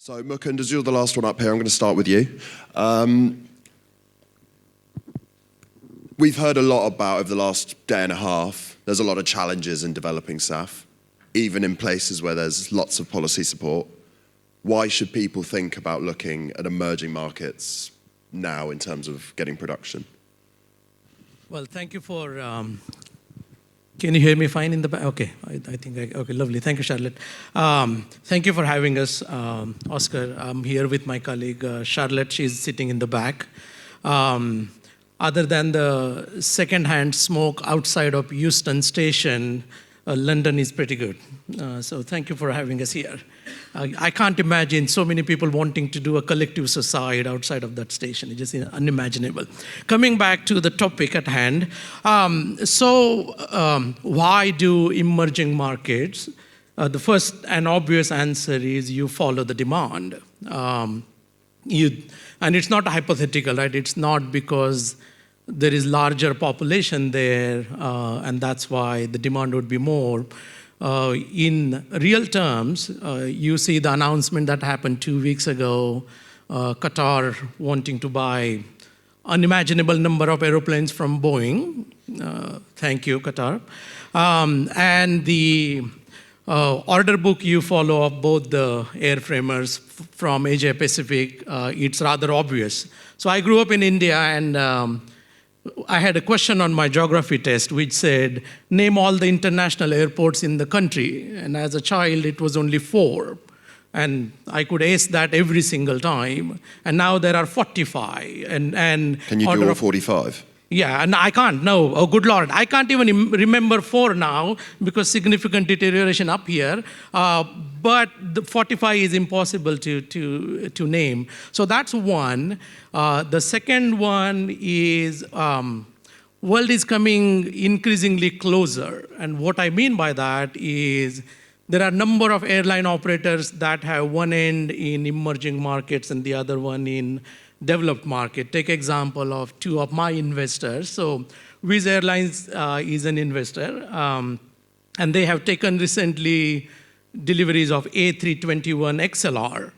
So Mukund, as you're the last one up here, I'm going to start with you. We've heard a lot about, over the last day and a half, there's a lot of challenges in developing SAF, even in places where there's lots of policy support. Why should people think about looking at emerging markets now in terms of getting production? Well, thank you for, can you hear me fine in the back? Okay, I think, okay, lovely. Thank you, Charlotte. Thank you for having us, Oscar. I'm here with my colleague, Charlotte. She's sitting in the back. Other than the second-hand smoke outside of Euston Station, London is pretty good. So thank you for having us here. I can't imagine so many people wanting to do a collective suicide outside of that station. It's just unimaginable. Coming back to the topic at hand, why do emerging markets? The first and obvious answer is you follow the demand. And it's not hypothetical, right? It's not because there is larger population there, and that's why the demand would be more. In real terms, you see the announcement that happened 2 weeks ago, Qatar wanting to buy unimaginable number of airplanes from Boeing. Thank you, Qatar. And the order book you follow of both the airframers from Asia Pacific, it's rather obvious. So I grew up in India, and I had a question on my geography test which said, name all the international airports in the country. And as a child, it was only 4. And I could ace that every single time. And now there are 45. And can you do all 45? Yeah, and I can't, no, oh good Lord. I can't even remember 4 now because significant deterioration up here. But the 45 is impossible to name. So that's one. The second one is world is coming increasingly closer. And what I mean by that is there are a number of airline operators that have one end in emerging markets and the other one in developed market. Take example of 2 of my investors. So Wizz Airlines is an investor, and they have taken recently deliveries of A321 XLR.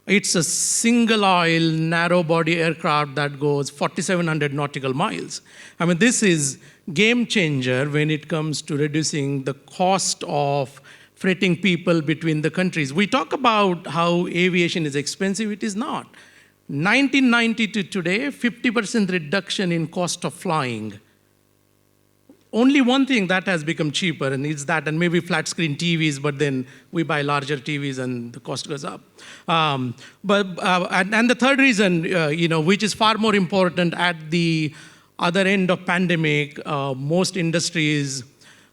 It's a single aisle, narrow body aircraft that goes 4,700 nautical miles. I mean, this is game changer when it comes to reducing the cost of freighting people between the countries. We talk about how aviation is expensive. It is not. 1990 to today, 50% reduction in cost of flying. Only one thing that has become cheaper, and it's that, and maybe flat screen TVs, but then we buy larger TVs and the cost goes up. And the third reason, which is far more important at the other end of pandemic, most industries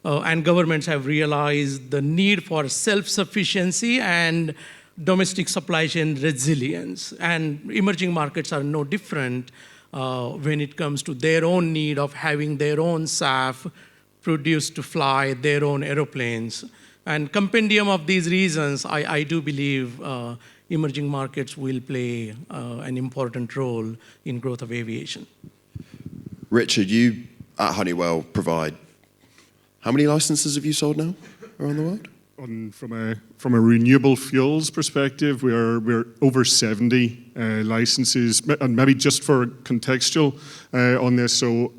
and governments have realized the need for self-sufficiency and domestic supply chain resilience. And emerging markets are no different when it comes to their own need of having their own SAF produced to fly their own aeroplanes. And compendium of these reasons, I do believe emerging markets will play an important role in growth of aviation. Richard, you at Honeywell provide, how many licenses have you sold now around the world? From a renewable fuels perspective, we're over 70 licenses, and maybe just for contextual on this. So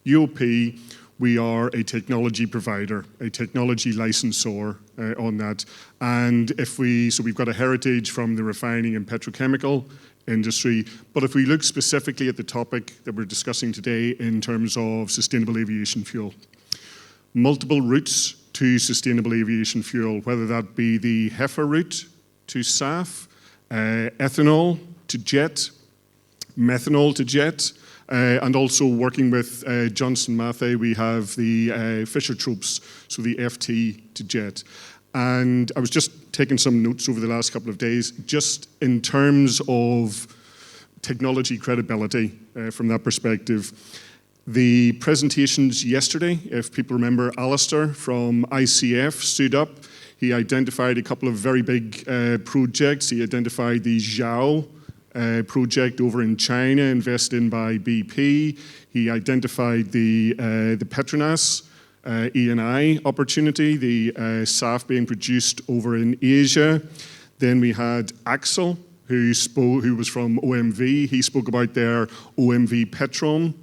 UOP, we are a technology provider, a technology licensor on that. And so we've got a heritage from the refining and petrochemical industry. But if we look specifically at the topic that we're discussing today in terms of sustainable aviation fuel, multiple routes to sustainable aviation fuel, whether that be the HEFA route to SAF, ethanol to jet, methanol to jet, and also working with Johnson Matthey, we have the Fischer-Tropsch, so the FT to jet. And I was just taking some notes over the last couple of days, just in terms of technology credibility from that perspective. The presentations yesterday, if people remember, Alistair from ICF stood up. He identified a couple of very big projects. He identified the Zhao project over in China, invested in by BP. He identified the Petronas ENI opportunity, the SAF being produced over in Asia. Then we had Axel, who was from OMV. He spoke about their OMV Petrom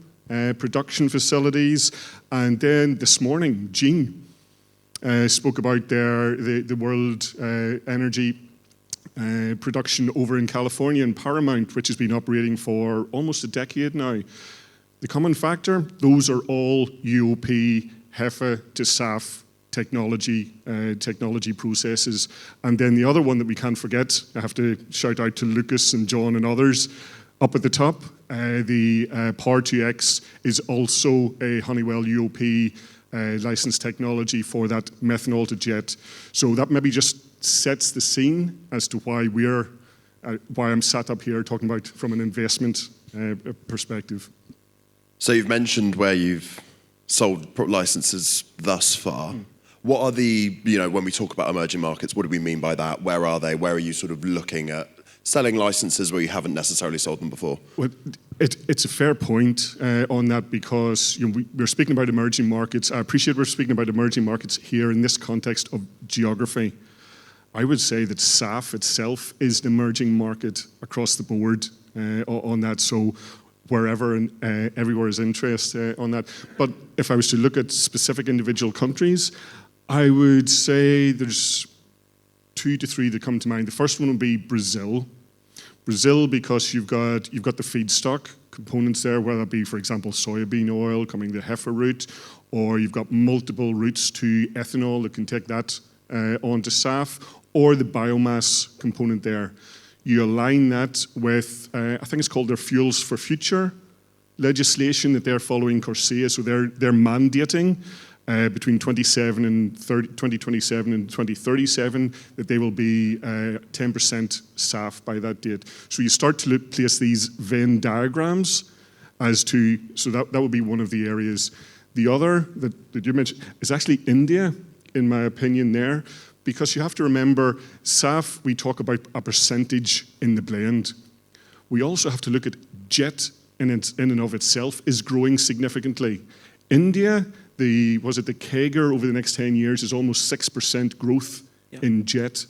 production facilities. And then this morning, Jean spoke about the world energy production over in California in Paramount, which has been operating for almost a decade now. The common factor, those are all UOP, HEFA to SAF technology processes. And then the other one that we can't forget, I have to shout out to Lucas and John and others, up at the top, the Power2X is also a Honeywell UOP licensed technology for that methanol to jet. So that maybe just sets the scene as to why why I'm sat up here talking about from an investment perspective. So you've mentioned where you've sold licenses thus far. What are when we talk about emerging markets, what do we mean by that? Where are they? Where are you sort of looking at selling licenses where you haven't necessarily sold them before? Well, it's a fair point on that, because we're speaking about emerging markets. I appreciate we're speaking about emerging markets here in this context of geography. I would say that SAF itself is an emerging market across the board on that. So wherever and everywhere is interest on that. But if I was to look at specific individual countries, I would say there's 2 to 3 that come to mind. The first one would be Brazil. Brazil, because you've got the feedstock components there, whether it be, for example, soybean oil coming the HEFA route, or you've got multiple routes to ethanol that can take that onto SAF, or the biomass component there. You align that with, I think it's called their Fuels for Future legislation that they're following CORSIA, so they're mandating between 2027 and 2037 that they will be 10% SAF by that date. So you start to place these Venn diagrams as to, so that would be one of the areas. The other that you mentioned is actually India, in my opinion there, because you have to remember, SAF, we talk about a percentage in the blend. We also have to look at jet in and of itself is growing significantly. India, the CAGR over the next 10 years is almost 6% growth in jet,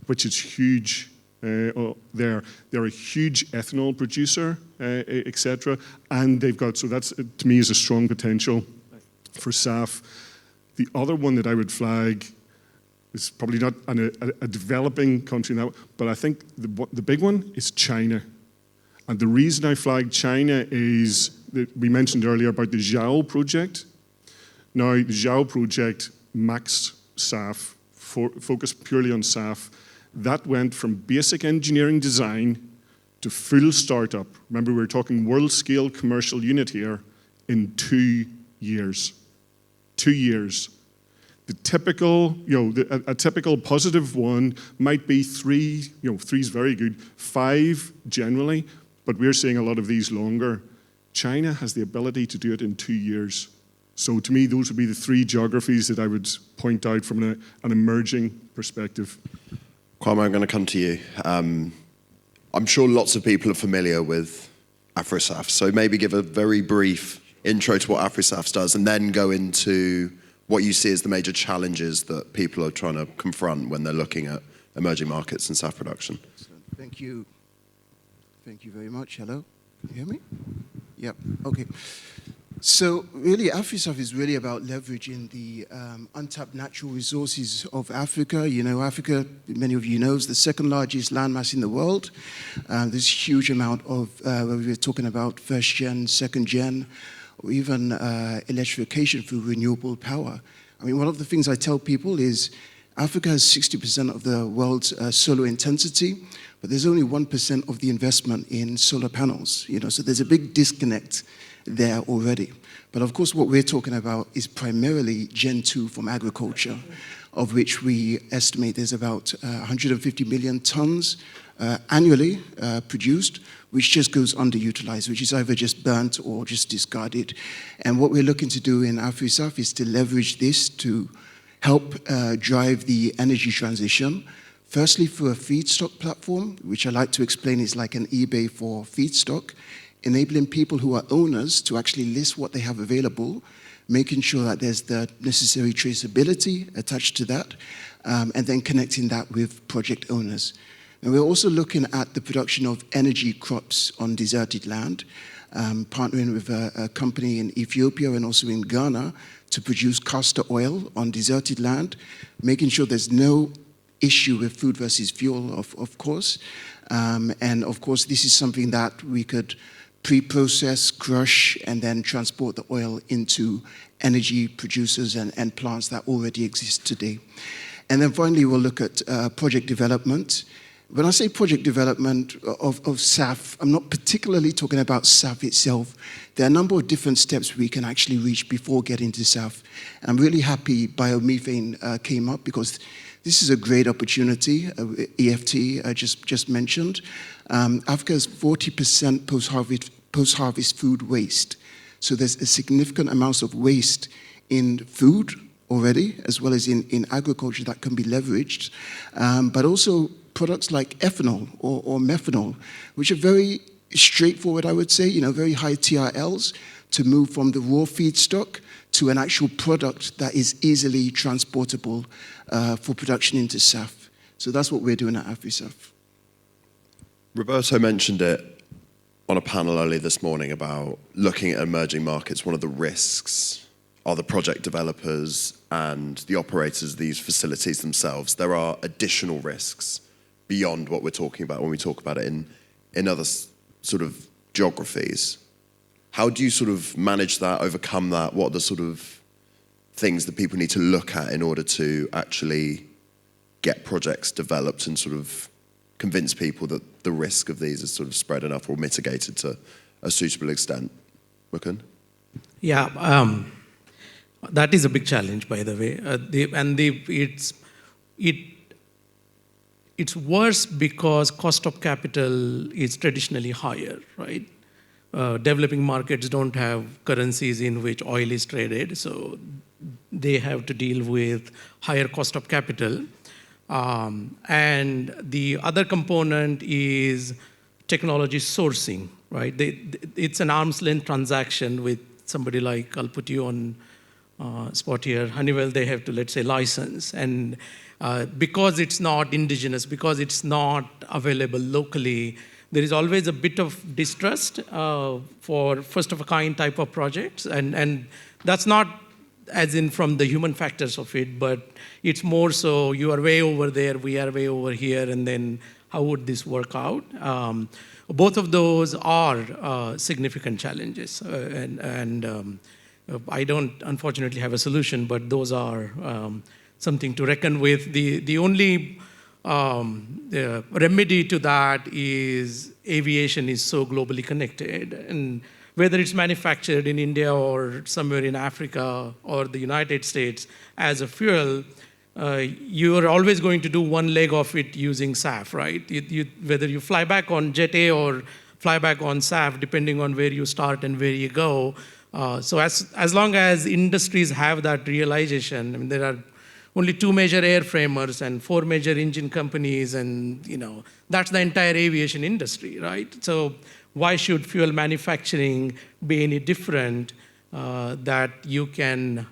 which is huge there. They're a huge ethanol producer, etc. And they've got, so that's, to me, is a strong potential for SAF. The other one that I would flag is probably not a developing country now, but I think the big one is China. And the reason I flagged China is that we mentioned earlier about the CleanJoule project. Now, the CleanJoule project, max SAF, focused purely on SAF, that went from basic engineering design to full startup. Remember, we were talking world-scale commercial unit here in 2 years. 2 years. The typical, a typical positive one might be 3, 3 is very good, 5 generally, but we're seeing a lot of these longer. China has the ability to do it in 2 years. So to me, those would be the 3 geographies that I would point out from an emerging perspective. Kwame, I'm going to come to you. I'm sure lots of people are familiar with AfriSAF, so maybe give a very brief intro to what AfriSAF does and then go into what you see as the major challenges that people are trying to confront when they're looking at emerging markets and SAF production. Thank you. Thank you very much. Hello? Can you hear me? Yep. Okay. So really, AfriSAF is really about leveraging the untapped natural resources of Africa. Africa, many of you know, is the second largest landmass in the world. There's a huge amount of, whether we're talking about first gen, second gen, or even electrification through renewable power. I mean, one of the things I tell people is Africa has 60% of the world's solar intensity, but there's only 1% of the investment in solar panels. So there's a big disconnect there already. But of course, what we're talking about is primarily Gen 2 from agriculture, of which we estimate there's about 150 million tons annually produced, which just goes underutilized, which is either just burnt or just discarded. And what we're looking to do in AfriSAF is to leverage this to help drive the energy transition, firstly through a feedstock platform, which I like to explain is like an eBay for feedstock, enabling people who are owners to actually list what they have available, making sure that there's the necessary traceability attached to that, and then connecting that with project owners. And we're also looking at the production of energy crops on deserted land, partnering with a company in Ethiopia and also in Ghana to produce castor oil on deserted land, making sure there's no issue with food versus fuel, of course. And of course, this is something that we could pre-process, crush, and then transport the oil into energy producers and plants that already exist today. And then finally, we'll look at project development. When I say project development of SAF, I'm not particularly talking about SAF itself. There are a number of different steps we can actually reach before getting to SAF. And I'm really happy biomethane came up because this is a great opportunity, EFT I just mentioned. Africa has 40% post-harvest food waste. So there's a significant amount of waste in food already, as well as in agriculture that can be leveraged. But also products like ethanol or methanol, which are very straightforward, I would say, very high TRLs to move from the raw feedstock to an actual product that is easily transportable for production into SAF. So that's what we're doing at AfriSAF. Roberto mentioned it on a panel earlier this morning about looking at emerging markets. One of the risks are the project developers and the operators of these facilities themselves. There are additional risks beyond what we're talking about when we talk about it in other sort of geographies. How do you sort of manage that, overcome that? What are the sort of things that people need to look at in order to actually get projects developed and sort of convince people that the risk of these is sort of spread enough or mitigated to a suitable extent? Mukund? Yeah, that is a big challenge, by the way. It's worse because cost of capital is traditionally higher, right? Developing markets don't have currencies in which oil is traded, so they have to deal with higher cost of capital. And the other component is technology sourcing, right? It's an arm's length transaction with somebody like, I'll put you on spot here, Honeywell. They have to, let's say, license. And because it's not indigenous, because it's not available locally, there is always a bit of distrust for first-of-a-kind type of projects. And that's not as in from the human factors of it, but it's more so you are way over there, we are way over here, and then how would this work out? Both of those are significant challenges. I don't, unfortunately, have a solution, but those are something to reckon with. The only remedy to that is aviation is so globally connected, and whether it's manufactured in India or somewhere in Africa or the United States as a fuel, you are always going to do one leg of it using SAF, right? Whether you fly back on Jet A or fly back on SAF, depending on where you start and where you go. So as long as industries have that realization, I mean, there are only 2 major airframers and 4 major engine companies, and that's the entire aviation industry, right? So why should fuel manufacturing be any different? That you can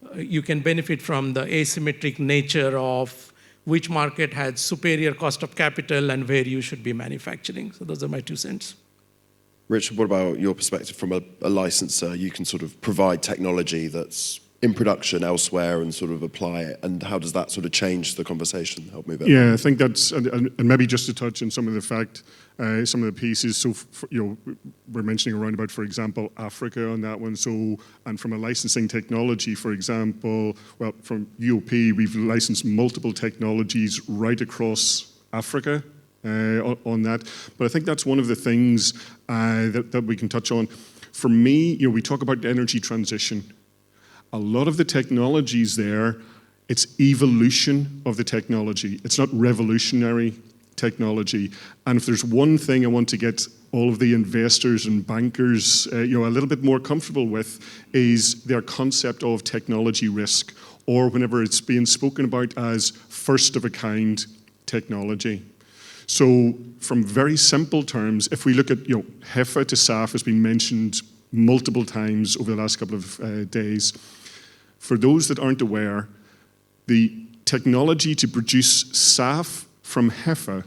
benefit from the asymmetric nature of which market has superior cost of capital and where you should be manufacturing. So those are my 2 cents. Richard, what about your perspective from a licensor? You can sort of provide technology that's in production elsewhere and sort of apply it, and how does that sort of change the conversation? Help me a bit. Yeah, I think that's, and maybe just to touch on some of some of the pieces. So, we're mentioning around about, for example, Africa on that one. So, and from a licensing technology, for example, well, from UOP, we've licensed multiple technologies right across Africa on that. But I think that's one of the things that we can touch on. For me, we talk about energy transition. A lot of the technologies there, it's evolution of the technology. It's not revolutionary technology. And if there's one thing I want to get all of the investors and bankers a little bit more comfortable with, is their concept of technology risk, or whenever it's being spoken about as first-of-a-kind technology. So from very simple terms, if we look at HEFA to SAF has been mentioned multiple times over the last couple of days. For those that aren't aware, the technology to produce SAF from HEFA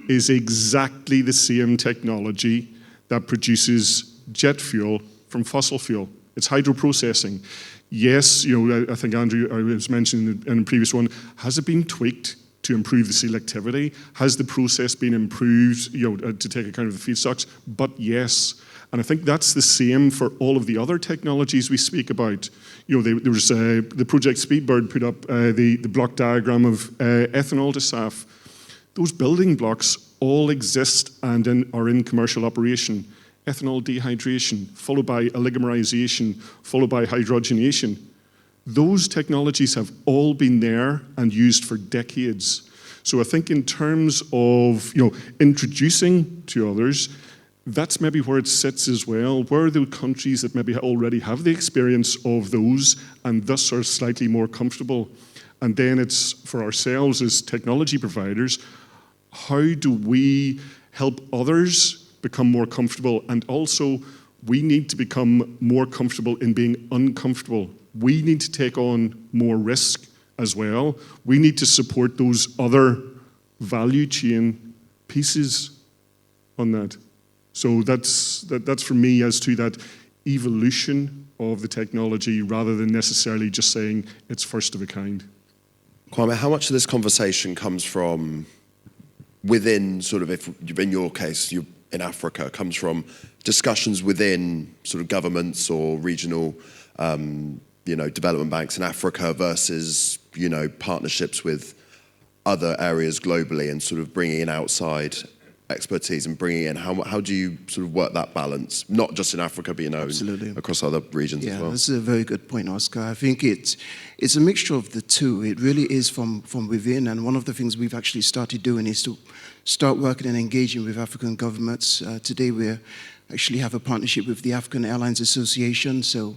is exactly the same technology that produces jet fuel from fossil fuel. It's hydroprocessing. Yes, I think Andrew was mentioning in the previous one, has it been tweaked to improve the selectivity? Has the process been improved, to take account of the feedstocks? But yes, and I think that's the same for all of the other technologies we speak about. There was the Project Speedbird put up the block diagram of ethanol to SAF. Those building blocks all exist and are in commercial operation. Ethanol dehydration, followed by oligomerization, followed by hydrogenation. Those technologies have all been there and used for decades. So I think in terms of introducing to others, that's maybe where it sits as well. Where are the countries that maybe already have the experience of those and thus are slightly more comfortable? And then it's for ourselves as technology providers, how do we help others become more comfortable? And also, we need to become more comfortable in being uncomfortable. We need to take on more risk as well. We need to support those other value chain pieces on that. So that's for me as to that evolution of the technology rather than necessarily just saying it's first of a kind. Kwame, how much of this conversation comes from within sort of, if in your case, you're in Africa, comes from discussions within sort of governments or regional development banks in Africa versus, partnerships with other areas globally and sort of bringing in outside expertise and bringing in, how do you sort of work that balance, not just in Africa, but, Absolutely. across other regions as well? Yeah, that's a very good point, Oscar. I think it's a mixture of the two. It really is from within, and one of the things we've actually started doing is to start working and engaging with African governments. Today we actually have a partnership with the African Airlines Association, so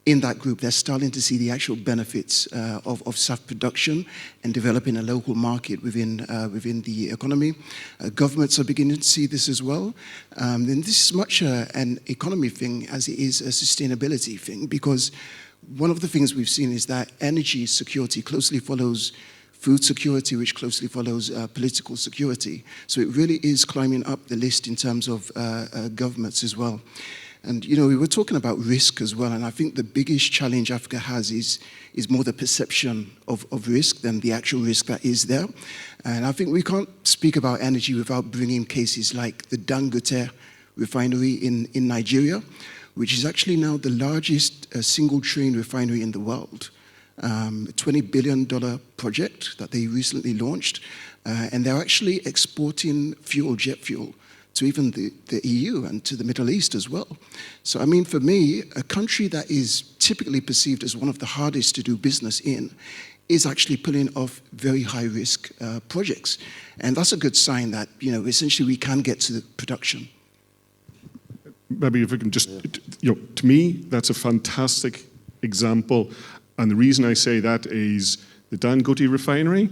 in that group, they're starting to see the actual benefits of SAF production and developing a local market within the economy. Governments are beginning to see this as well. And this is much an economy thing as it is a sustainability thing, because one of the things we've seen is that energy security closely follows food security, which closely follows political security. So it really is climbing up the list in terms of governments as well. And, we were talking about risk as well, and I think the biggest challenge Africa has is more the perception of risk than the actual risk that is there. And I think we can't speak about energy without bringing cases like the Dangote refinery in Nigeria, which is actually now the largest single train refinery in the world. A $20 billion project that they recently launched, and they're actually exporting jet fuel, to even the EU and to the Middle East as well. So, for me, a country that is typically perceived as one of the hardest to do business in is actually pulling off very high-risk projects. And that's a good sign that, essentially we can get to the production. Maybe if we can just, to me, that's a fantastic example. And the reason I say that is the Dangote refinery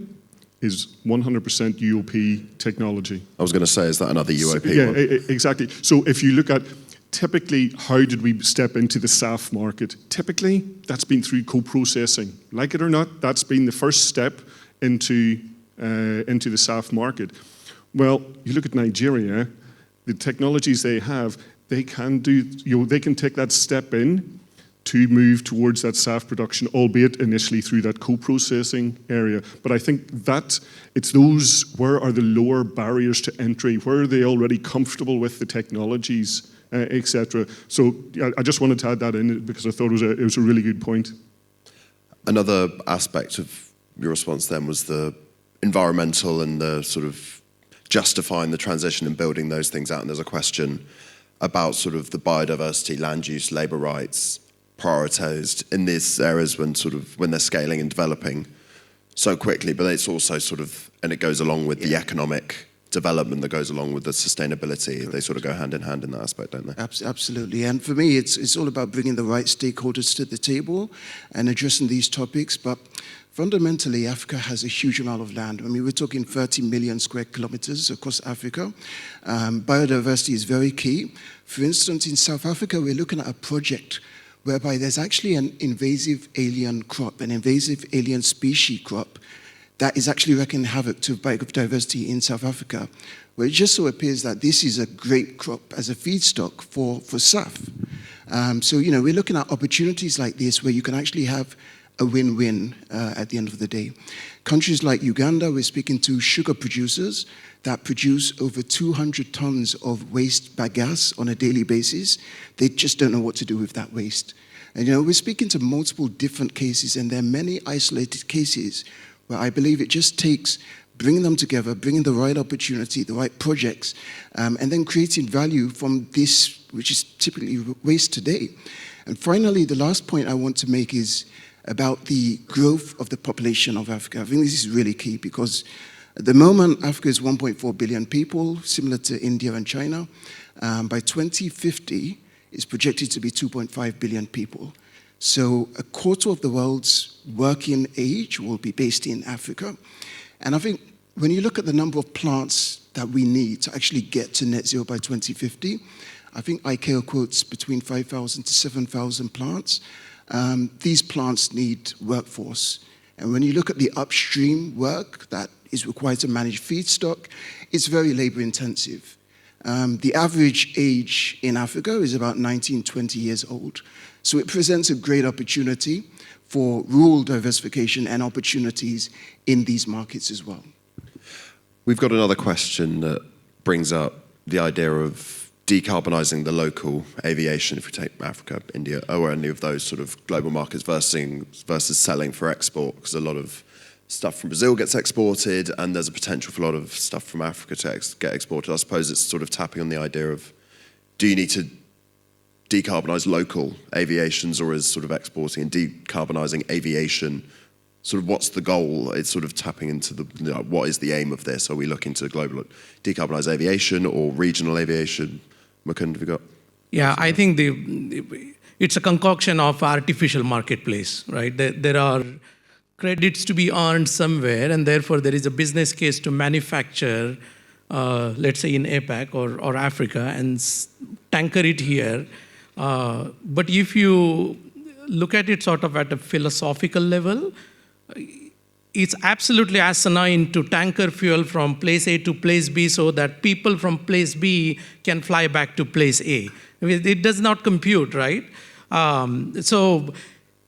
is 100% UOP technology. I was going to say, is that another UOP yeah, one? Exactly. So if you look at typically how did we step into the SAF market, typically that's been through co-processing. Like it or not, that's been the first step into the SAF market. Well, you look at Nigeria, the technologies they have, they can take that step in to move towards that SAF production, albeit initially through that co-processing area. But I think that it's those, where are the lower barriers to entry? Where are they already comfortable with the technologies, etc.? So I just wanted to add that in because I thought it was a really good point. Another aspect of your response then was the environmental and the sort of justifying the transition and building those things out. And there's a question about sort of the biodiversity, land use, labor rights, prioritized in these areas when they're scaling and developing so quickly, but it's also and it goes along with the economic development that goes along with the sustainability. Correct. They sort of go hand in hand in that aspect, don't they? Absolutely. And for me, it's all about bringing the right stakeholders to the table and addressing these topics. But fundamentally, Africa has a huge amount of land. I mean, we're talking 30 million square kilometers across Africa. Biodiversity is very key. For instance, in South Africa, we're looking at a project whereby there's actually an invasive alien crop, an invasive alien species crop that is actually wreaking havoc to biodiversity in South Africa, where it just so appears that this is a great crop as a feedstock for SAF. So, we're looking at opportunities like this where you can actually have a win-win at the end of the day. Countries like Uganda, we're speaking to sugar producers that produce over 200 tons of waste bagasse on a daily basis. They just don't know what to do with that waste. And we're speaking to multiple different cases, and there are many isolated cases where I believe it just takes bringing them together, bringing the right opportunity, the right projects, and then creating value from this, which is typically waste today. And finally, the last point I want to make is about the growth of the population of Africa. I think this is really key because at the moment, Africa is 1.4 billion people, similar to India and China. By 2050, it's projected to be 2.5 billion people. So a quarter of the world's working age will be based in Africa. And I think when you look at the number of plants that we need to actually get to net zero by 2050, I think ICAO quotes between 5,000 to 7,000 plants. These plants need workforce. And when you look at the upstream work that is required to manage feedstock, it's very labor intensive. The average age in Africa is about 19, 20 years old. So it presents a great opportunity for rural diversification and opportunities in these markets as well. We've got another question that brings up the idea of decarbonising the local aviation, if we take Africa, India, or any of those sort of global markets versus selling for export, because a lot of stuff from Brazil gets exported and there's a potential for a lot of stuff from Africa to get exported. I suppose it's sort of tapping on the idea of, do you need to decarbonise local aviations, or is sort of exporting and decarbonising aviation, sort of what's the goal? It's sort of tapping into what is the aim of this? Are we looking to global decarbonise aviation or regional aviation? Mukund, have you got? Yeah, I think it's a concoction of artificial marketplace, right? There are credits to be earned somewhere, and therefore there is a business case to manufacture, let's say in APAC or Africa, and tanker it here. But if you look at it sort of at a philosophical level, it's absolutely asinine to tanker fuel from place A to place B so that people from place B can fly back to place A. I mean, it does not compute, right? So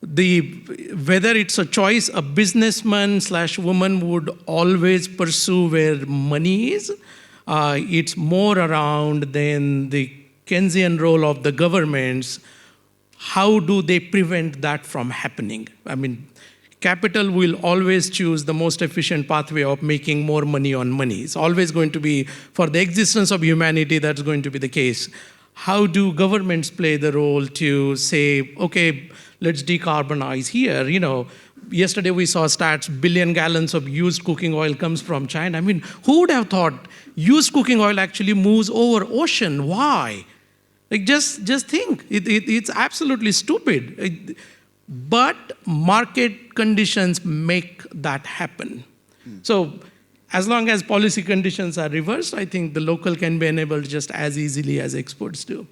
whether it's a choice a businessman / woman would always pursue where money is, it's more around than the Keynesian role of the governments. How do they prevent that from happening? I mean, capital will always choose the most efficient pathway of making more money on money. It's always going to be, for the existence of humanity, that's going to be the case. How do governments play the role to say, okay, let's decarbonize here? Yesterday we saw stats, billion gallons of used cooking oil comes from China. I mean, who would have thought used cooking oil actually moves over ocean? Why? Like, just think, it's absolutely stupid. But market conditions make that happen. So as long as policy conditions are reversed, I think the local can be enabled just as easily as exports do.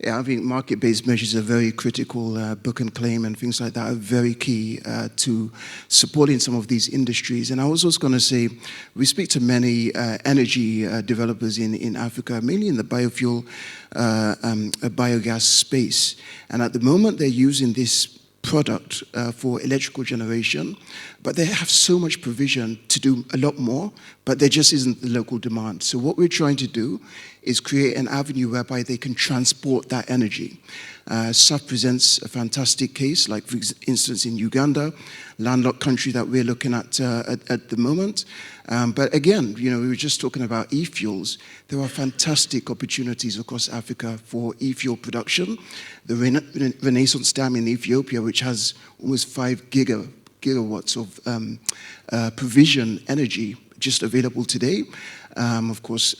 Yeah, I think market-based measures are very critical. Book and claim and things like that are very key to supporting some of these industries. And I was also going to say, we speak to many energy developers in Africa, mainly in the biofuel, biogas space. And at the moment, they're using this product for electrical generation, but they have so much provision to do a lot more, but there just isn't the local demand. So what we're trying to do is create an avenue whereby they can transport that energy. SAF presents a fantastic case, like for instance in Uganda, landlocked country that we're looking at the moment. But again, we were just talking about e-fuels. There are fantastic opportunities across Africa for e-fuel production. The Renaissance Dam in Ethiopia, which has almost 5 gigawatts of provision energy just available today. Of course,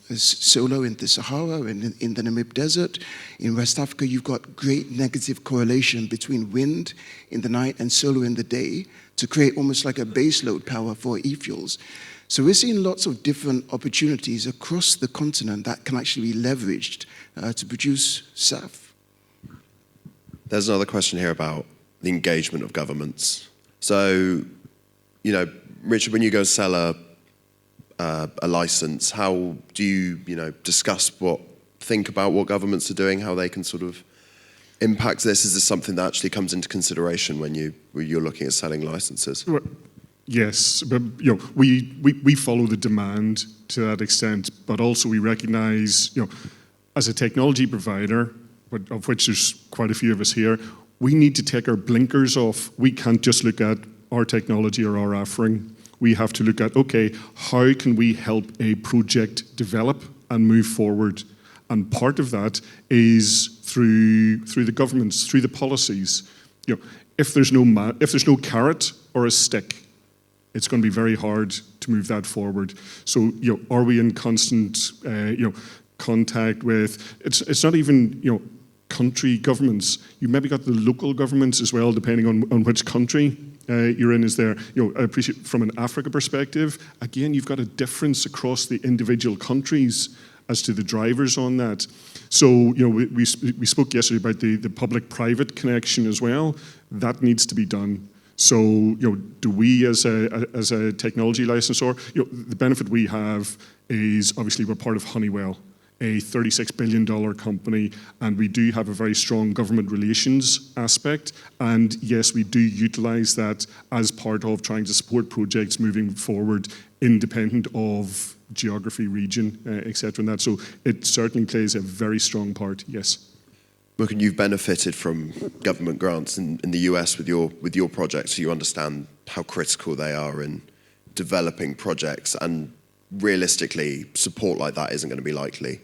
there's solar in the Sahara and in the Namib Desert. In West Africa, you've got great negative correlation between wind in the night and solar in the day to create almost like a baseload power for e-fuels. So we're seeing lots of different opportunities across the continent that can actually be leveraged to produce SAF. There's another question here about the engagement of governments. So, you know, Richard, when you go sell a license, how do you, think about what governments are doing, how they can sort of impact this? Is this something that actually comes into consideration when you're looking at selling licenses? Well, yes, but we follow the demand to that extent, but also we recognise, as a technology provider, of which there's quite a few of us here, we need to take our blinkers off. We can't just look at our technology or our offering. We have to look at, okay, how can we help a project develop and move forward? And part of that is through the governments, through the policies. If there's no carrot or a stick, it's going to be very hard to move that forward. So, are we in constant, contact with? It's not even, country governments. You maybe got the local governments as well, depending on which country you're in. Is there? I appreciate from an Africa perspective. Again, you've got a difference across the individual countries as to the drivers on that. So, we spoke yesterday about the public-private connection as well. That needs to be done. So, do we as a technology licensor, the benefit we have is obviously we're part of Honeywell, a $36 billion company, and we do have a very strong government relations aspect. And yes, we do utilize that as part of trying to support projects moving forward, independent of geography, region, etc. and that. So it certainly plays a very strong part, yes. Mukund, you've benefited from government grants in the US with your projects, so you understand how critical they are in developing projects, and realistically, support like that isn't going to be likely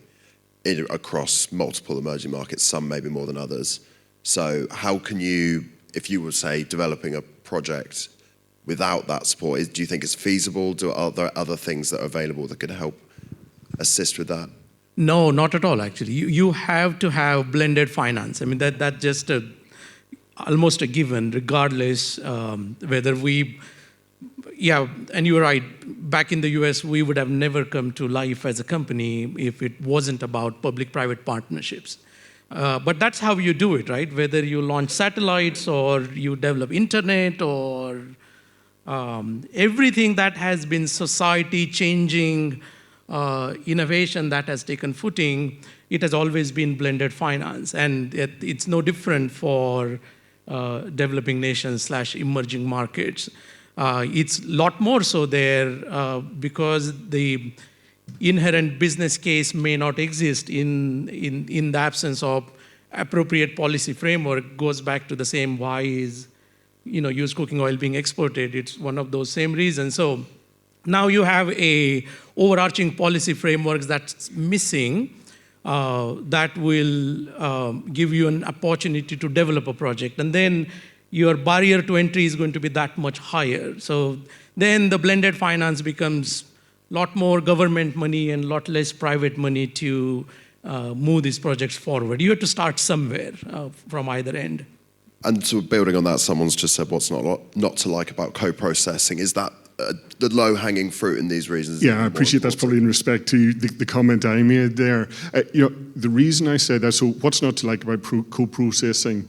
across multiple emerging markets, some maybe more than others. So how can you, if you were, say, developing a project without that support, do you think it's feasible? Are there other things that are available that could help assist with that? No, not at all, actually. You have to have blended finance. I mean, that's just almost a given, regardless whether we... Yeah, and you're right. Back in the US, we would have never come to life as a company if it wasn't about public-private partnerships. But that's how you do it, right? Whether you launch satellites or you develop internet or everything that has been society-changing innovation that has taken footing, it has always been blended finance. And it's no different for developing nations / emerging markets. It's a lot more so there because the inherent business case may not exist in the absence of appropriate policy framework. Goes back to the same why is used cooking oil being exported. It's one of those same reasons. So now you have a overarching policy framework that's missing that will give you an opportunity to develop a project, and then your barrier to entry is going to be that much higher. So then the blended finance becomes a lot more government money and a lot less private money to move these projects forward. You have to start somewhere from either end. And so building on that, someone's just said what's not to like about co-processing. Is that the low-hanging fruit in these regions? Yeah, I appreciate that's probably in respect to the comment I made there. The reason I said that, so what's not to like about co-processing?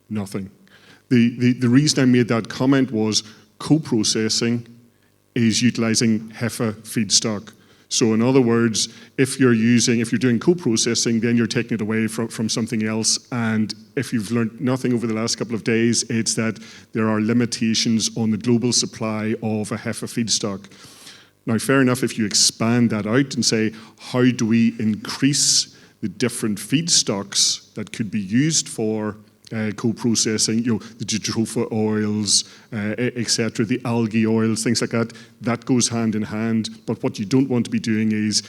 Nothing. The reason I made that comment was co-processing is utilizing HEFA feedstock. So in other words, if you're doing co-processing, then you're taking it away from something else. And if you've learned nothing over the last couple of days, it's that there are limitations on the global supply of a HEFA feedstock. Now, fair enough if you expand that out and say, how do we increase the different feedstocks that could be used for co-processing, the jatropha oils, etc., the algae oils, things like that. That goes hand in hand. But what you don't want to be doing is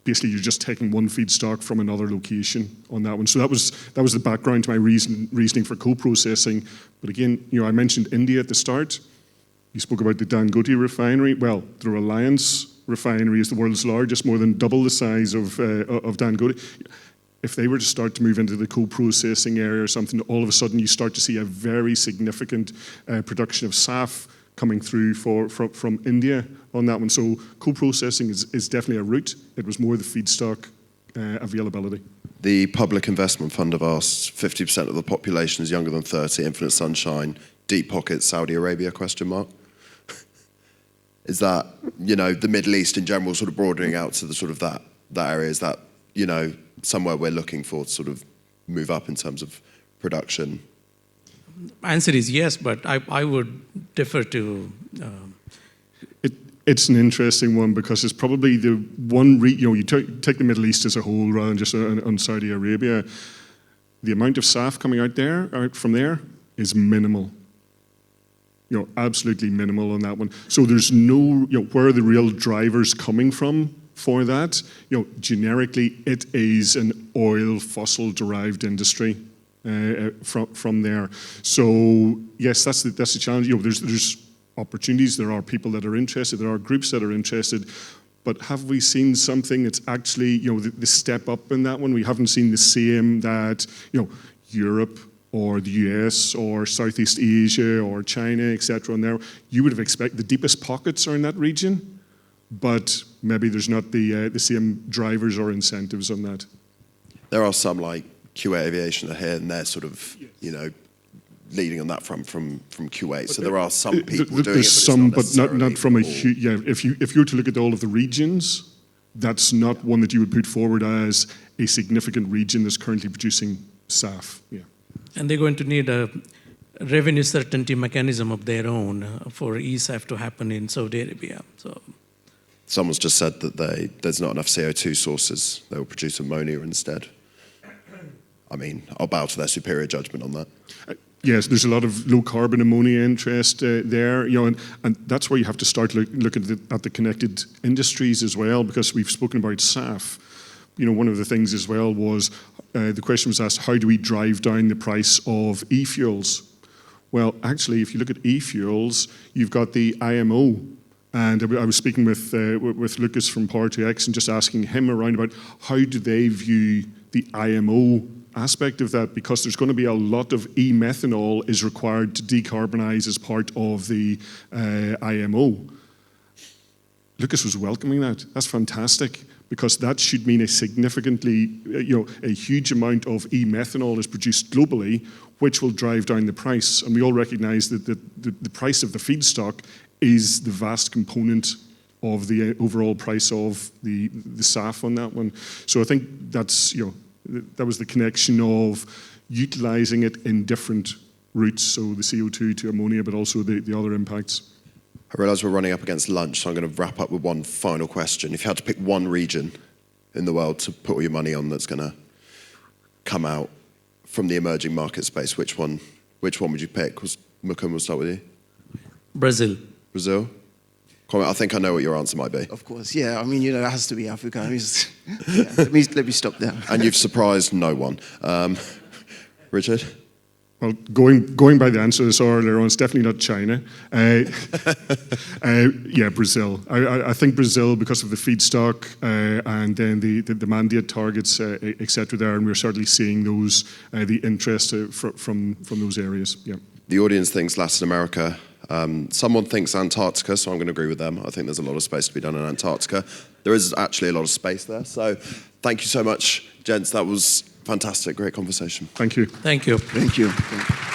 basically you're just taking one feedstock from another location on that one. So that was the background to my reasoning for co-processing. But again, I mentioned India at the start. You spoke about the Dangote refinery. Well, the Reliance refinery is the world's largest, more than double the size of Dangote. If they were to start to move into the co-processing area or something, all of a sudden you start to see a very significant production of SAF coming through from India on that one. So co-processing is definitely a route. It was more the feedstock availability. The Public Investment Fund have asked 50% of the population is younger than 30, infinite sunshine, deep pockets, Saudi Arabia, question mark. Is that, the Middle East in general sort of broadening out to the sort of that area? Is that, somewhere we're looking for to sort of move up in terms of production? Answer is yes, but I would defer to... It's an interesting one because it's probably the one, you take the Middle East as a whole rather than just on Saudi Arabia. The amount of SAF coming out from there is minimal. Absolutely minimal on that one. So there's no, where are the real drivers coming from for that? Generically, it is an oil fossil-derived industry from there. So yes, that's the challenge. There's opportunities. There are people that are interested. There are groups that are interested. But have we seen something that's actually, the step up in that one? We haven't seen the same that, Europe or the US or Southeast Asia or China, etc. And there, you would have expected the deepest pockets are in that region, but maybe there's not the same drivers or incentives on that. There are some like Kuwait Aviation that are here, and they're sort of, leading on that from Kuwait. So there are some people doing it, but there's some, it's but not from a huge. Yeah, if you were to look at all of the regions, that's not one that you would put forward as a significant region that's currently producing SAF. Yeah. And they're going to need a revenue certainty mechanism of their own for ESAF to happen in Saudi Arabia. So, someone's just said that there's not enough CO2 sources. They will produce ammonia instead. I mean, I'll bow to their superior judgment on that. Yes, there's a lot of low carbon ammonia interest there, and that's where you have to start looking at the connected industries as well, because we've spoken about SAF. One of the things as well was the question was asked, how do we drive down the price of e-fuels? Well, actually, if you look at e-fuels, you've got the IMO, and I was speaking with Lucas from Power2X and just asking him around about how do they view the IMO aspect of that, because there's going to be a lot of e-methanol is required to decarbonize as part of the IMO. Lucas was welcoming that. That's fantastic, because that should mean a significantly, a huge amount of e-methanol is produced globally, which will drive down the price. And we all recognize that the price of the feedstock is the vast component of the overall price of the SAF on that one. So I think that's, that was the connection of utilizing it in different routes, so the CO2 to ammonia, but also the other impacts. I realise we're running up against lunch, so I'm going to wrap up with one final question. If you had to pick one region in the world to put all your money on that's going to come out from the emerging market space, which one would you pick? Mukund, we'll start with you. Brazil. Brazil? Kwame, I think I know what your answer might be. Of course, yeah. I mean, it has to be Africa. Let me stop there. And you've surprised no one. Richard? Well, going by the answer I saw earlier on, it's definitely not China. Yeah, Brazil. I think Brazil, because of the feedstock and then the mandate targets, etc. there, and we're certainly seeing those the interest from those areas. Yeah. The audience thinks Latin America. Someone thinks Antarctica, so I'm going to agree with them. I think there's a lot of space to be done in Antarctica. There is actually a lot of space there. So thank you so much, gents. That was fantastic. Great conversation. Thank you. Thank you. Thank you. Thank you.